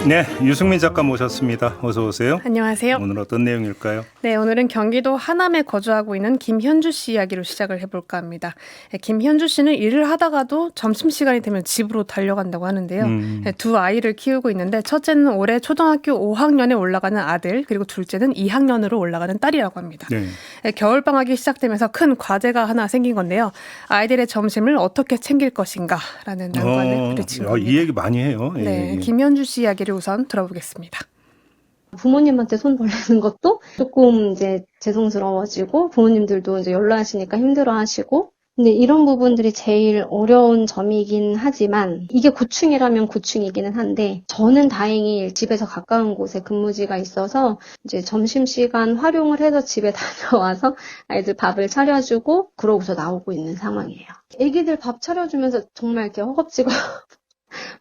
네, 유승민 작가 모셨습니다. 어서 오세요. 안녕하세요. 오늘 어떤 내용일까요? 네, 오늘은 경기도 하남에 거주하고 있는 김현주 씨 이야기로 시작을 해볼까 합니다. 김현주 씨는 일을 하다가도 점심시간이 되면 집으로 달려간다고 하는데요. 두 아이를 키우고 있는데 첫째는 올해 초등학교 5학년에 올라가는 아들, 그리고 둘째는 2학년으로 올라가는 딸이라고 합니다. 네. 겨울방학이 시작되면서 큰 과제가 하나 생긴 건데요. 아이들의 점심을 어떻게 챙길 것인가라는 난관을 부딪힌 겁니다. 이 얘기 많이 해요. 네, 예. 김현주 씨 이야기를 우선 들어보겠습니다. 부모님한테 손 벌리는 것도 조금 이제 죄송스러워지고 부모님들도 이제 연락하시니까 힘들어하시고 근데 이런 부분들이 제일 어려운 점이긴 하지만 이게 고충이라면 고충이기는 한데 저는 다행히 집에서 가까운 곳에 근무지가 있어서 이제 점심시간 활용을 해서 집에 다녀와서 아이들 밥을 차려주고 그러고서 나오고 있는 상황이에요. 애기들 밥 차려주면서 정말 이렇게 허겁지겁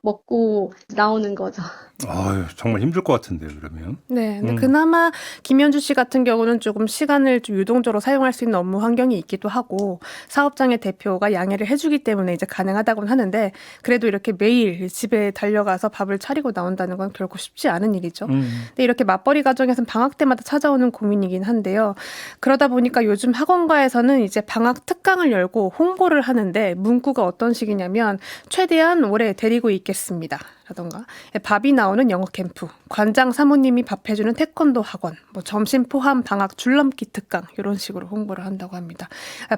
먹고 나오는 거죠. 아유, 정말 힘들 것 같은데요, 그러면. 네, 근데 그나마 김현주 씨 같은 경우는 조금 시간을 좀 유동적으로 사용할 수 있는 업무 환경이 있기도 하고 사업장의 대표가 양해를 해주기 때문에 이제 가능하다고는 하는데 그래도 이렇게 매일 집에 달려가서 밥을 차리고 나온다는 건 결코 쉽지 않은 일이죠. 근데 이렇게 맞벌이 가정에서는 방학 때마다 찾아오는 고민이긴 한데요. 그러다 보니까 요즘 학원가에서는 이제 방학 특강을 열고 홍보를 하는데 문구가 어떤 식이냐면 최대한 오래 데리고 있겠습니다. 라던가 밥이 나오는 영어 캠프, 관장 사모님이 밥해주는 태권도 학원, 뭐 점심 포함 방학 줄넘기 특강 이런 식으로 홍보를 한다고 합니다.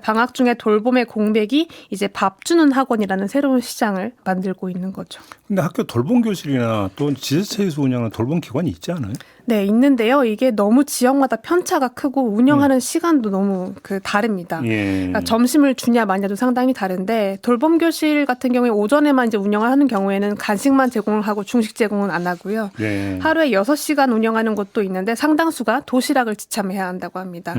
방학 중에 돌봄의 공백이 이제 밥 주는 학원이라는 새로운 시장을 만들고 있는 거죠. 근데 학교 돌봄 교실이나 또 지자체에서 운영하는 돌봄 기관이 있지 않아요? 네, 있는데요. 이게 너무 지역마다 편차가 크고 운영하는 시간도 너무 다릅니다. 예. 그러니까 점심을 주냐 마냐도 상당히 다른데 돌봄 교실 같은 경우에 오전에만 이제 운영을 하는 경우에는 간식만 제공을 하고 중식 제공은 안 하고요. 네. 하루에 6시간 운영하는 곳도 있는데 상당수가 도시락을 지참해야 한다고 합니다.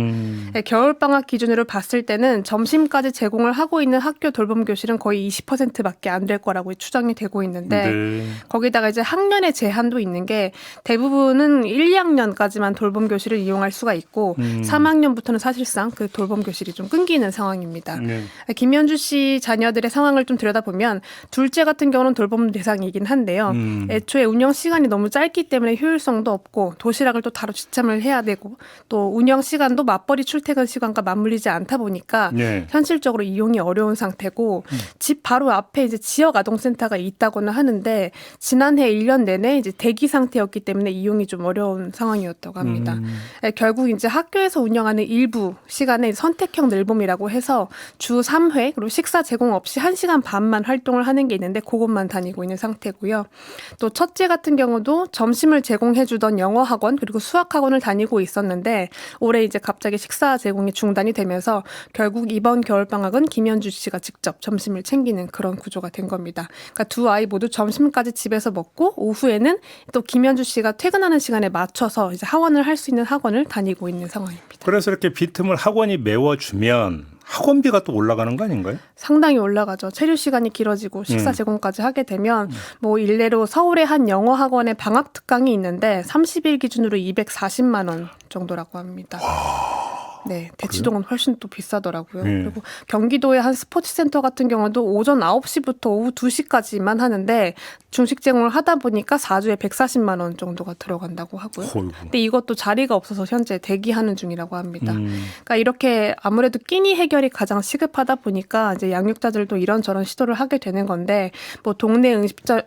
겨울방학 기준으로 봤을 때는 점심까지 제공을 하고 있는 학교 돌봄 교실은 거의 20%밖에 안 될 거라고 추정이 되고 있는데 네. 거기다가 이제 학년의 제한도 있는 게 대부분은 1, 2학년까지만 돌봄 교실을 이용할 수가 있고 3학년부터는 사실상 그 돌봄 교실이 좀 끊기는 상황입니다. 네. 김현주 씨 자녀들의 상황을 좀 들여다보면 둘째 같은 경우는 돌봄 대상이긴 한데요. 애초에 운영 시간이 너무 짧기 때문에 효율성도 없고 도시락을 또 따로 지참을 해야 되고 또 운영 시간도 맞벌이 출퇴근 시간과 맞물리지 않다 보니까 네. 현실적으로 이용이 어려운 상태고 집 바로 앞에 이제 지역 아동센터가 있다고는 하는데 지난해 1년 내내 이제 대기 상태였기 때문에 이용이 좀 어려운 상황이었다고 합니다. 결국 이제 학교에서 운영하는 일부 시간에 선택형 늘봄이라고 해서 주 3회 그리고 식사 제공 없이 1시간 반만 활동을 하는 게 있는데 그것만 다니고 있는 상태고요. 또 첫째 같은 경우도 점심을 제공해주던 영어 학원 그리고 수학 학원을 다니고 있었는데 올해 이제 갑자기 식사 제공이 중단이 되면서 결국 이번 겨울방학은 김현주 씨가 직접 점심을 챙기는 그런 구조가 된 겁니다. 그러니까 두 아이 모두 점심까지 집에서 먹고 오후에는 또 김현주 씨가 퇴근하는 시간에 맞춰서 이제 하원을 할 수 있는 학원을 다니고 있는 상황입니다. 그래서 이렇게 비틈을 학원이 메워주면 학원비가 또 올라가는 거 아닌가요? 상당히 올라가죠. 체류 시간이 길어지고 식사 제공까지 하게 되면 뭐 일례로 서울의 한 영어 학원에 방학 특강이 있는데 30일 기준으로 240만 원 정도라고 합니다. 네, 대치동은 훨씬 또 비싸더라고요. 그리고 경기도의 한 스포츠센터 같은 경우도 오전 9시부터 오후 2시까지만 하는데 중식 제공을 하다 보니까 4주에 140만 원 정도가 들어간다고 하고요. 어이구. 근데 이것도 자리가 없어서 현재 대기하는 중이라고 합니다. 그러니까 이렇게 아무래도 끼니 해결이 가장 시급하다 보니까 이제 양육자들도 이런저런 시도를 하게 되는 건데 뭐 동네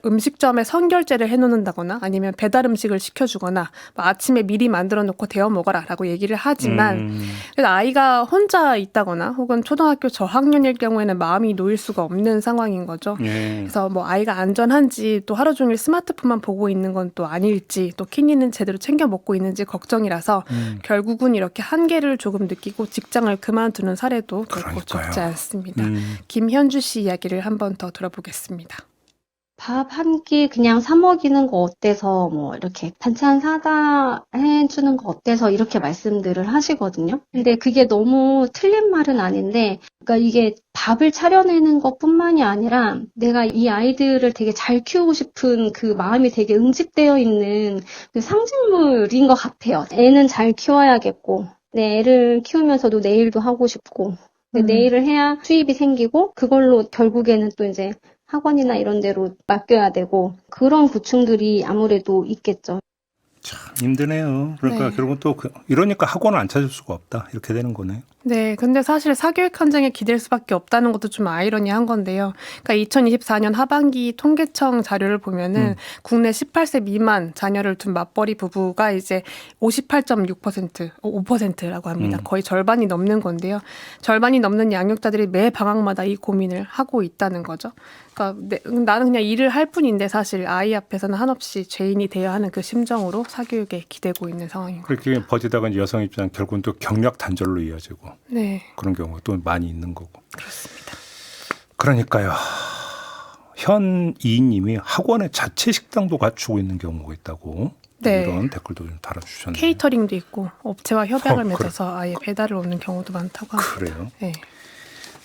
음식점에 선결제를 해놓는다거나 아니면 배달 음식을 시켜주거나 뭐 아침에 미리 만들어 놓고 데워 먹어라라고 얘기를 하지만 그래서 아이가 혼자 있다거나 혹은 초등학교 저학년일 경우에는 마음이 놓일 수가 없는 상황인 거죠. 그래서 뭐 아이가 안전한지 또 하루 종일 스마트폰만 보고 있는 건 또 아닐지 또 끼니는 제대로 챙겨 먹고 있는지 걱정이라서 결국은 이렇게 한계를 조금 느끼고 직장을 그만두는 사례도 결코 그러니까요. 적지 않습니다. 김현주 씨 이야기를 한 번 더 들어보겠습니다. 밥 한 끼 그냥 사 먹이는 거 어때서 뭐 이렇게 반찬 사다 해주는 거 어때서 이렇게 말씀들을 하시거든요. 근데 그게 너무 틀린 말은 아닌데 그러니까 이게 밥을 차려내는 것뿐만이 아니라 내가 이 아이들을 되게 잘 키우고 싶은 그 마음이 되게 응집되어 있는 그 상징물인 것 같아요. 애는 잘 키워야겠고 내 애를 키우면서도 내 일도 하고 싶고 내 일을 해야 수입이 생기고 그걸로 결국에는 또 이제 학원이나 이런 데로 맡겨야 되고 그런 고충들이 아무래도 있겠죠. 참 힘드네요. 그러니까 네. 결국은 또 이러니까 학원을 안 찾을 수가 없다. 이렇게 되는 거네. 네, 근데 사실 사교육 현장에 기댈 수밖에 없다는 것도 좀 아이러니한 건데요. 그러니까 2024년 하반기 통계청 자료를 보면은 국내 18세 미만 자녀를 둔 맞벌이 부부가 이제 58.6%, 5%라고 합니다. 거의 절반이 넘는 건데요. 절반이 넘는 양육자들이 매 방학마다 이 고민을 하고 있다는 거죠. 그러니까 나는 그냥 일을 할 뿐인데 사실 아이 앞에서는 한없이 죄인이 되어야 하는 그 심정으로 사교육에 기대고 있는 상황인 거죠. 그렇게 버티다가 여성 입장 결국은 또 경력 단절로 이어지고 네, 그런 경우가 또 많이 있는 거고. 그렇습니다. 그러니까요. 현 이인님이 학원에 자체 식당도 갖추고 있는 경우가 있다고 네. 이런 댓글도 좀 달아주셨네요. 케이터링도 있고 업체와 협약을 그래. 맺어서 아예 배달을 오는 경우도 많다고 합니다. 그래요. 네.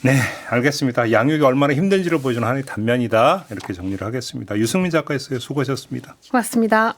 네, 알겠습니다. 양육이 얼마나 힘든지를 보여주는 하나의 단면이다. 이렇게 정리를 하겠습니다. 유승민 작가였어요. 수고하셨습니다. 고맙습니다.